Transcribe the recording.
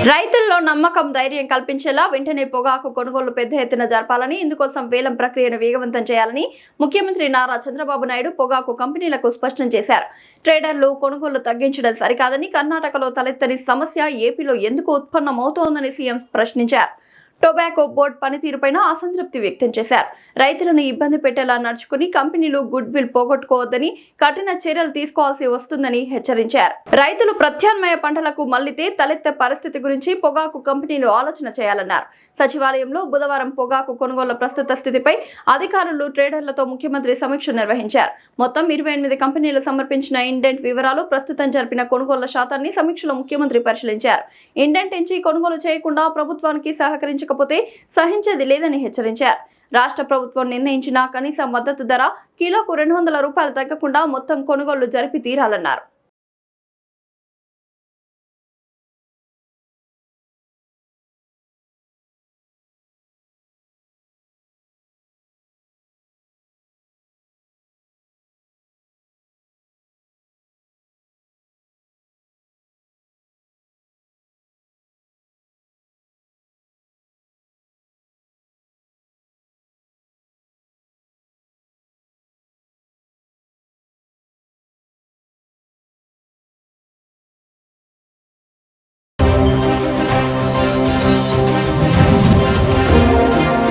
రైతుల్లో నమ్మకం ధైర్యం కల్పించేలా వెంటనే పొగాకు కొనుగోలు పెద్ద ఎత్తున జరపాలని, ఇందుకోసం వేలం ప్రక్రియను వేగవంతం చేయాలని ముఖ్యమంత్రి నారా చంద్రబాబు నాయుడు పొగాకు కంపెనీలకు స్పష్టం చేశారు. ట్రేడర్లు కొనుగోలు తగ్గించడం సరికాదని, కర్ణాటకలో తలెత్తని సమస్య ఏపీలో ఎందుకు ఉత్పన్నమవుతోందని సీఎం ప్రశ్నించారు. టొబాకో బోర్డు పనితీరుపైన అసంతృప్తి వ్యక్తం చేశారు. రైతులను ఇబ్బంది పెట్టేలా నడుచుకుని కంపెనీలు గుడ్ విల్ పోగొట్టుకోవద్దని, కఠిన చర్యలు తీసుకోవాల్సి వస్తుందని హెచ్చరించారు. రైతులు ప్రత్యామ్నాయ పంటలకు మళ్లితే తలెత్తే పరిస్థితి గురించి పొగాకు కంపెనీలు ఆలోచన చేయాలన్నారు. సచివాలయంలో బుధవారం పొగాకు కొనుగోళ్ల ప్రస్తుత స్థితిపై అధికారులు, ట్రేడర్లతో ముఖ్యమంత్రి సమీక్ష నిర్వహించారు. మొత్తం 28 కంపెనీలు సమర్పించిన ఇండెంట్ వివరాలు, ప్రస్తుతం జరిపిన కొనుగోళ్ల శాతాన్ని సమీక్షలో ముఖ్యమంత్రి పరిశీలించారు. ఇండెంట్ ఇచ్చి కొనుగోలు చేయకుండా ప్రభుత్వానికి సహకరించకపోతే సహించేది లేదని హెచ్చరించారు. రాష్ట్ర ప్రభుత్వం నిర్ణయించిన కనీస మద్దతు ధర కిలోకు 200 రూపాయలు తగ్గకుండా మొత్తం కొనుగోళ్లు జరిపి తీరాలన్నారు.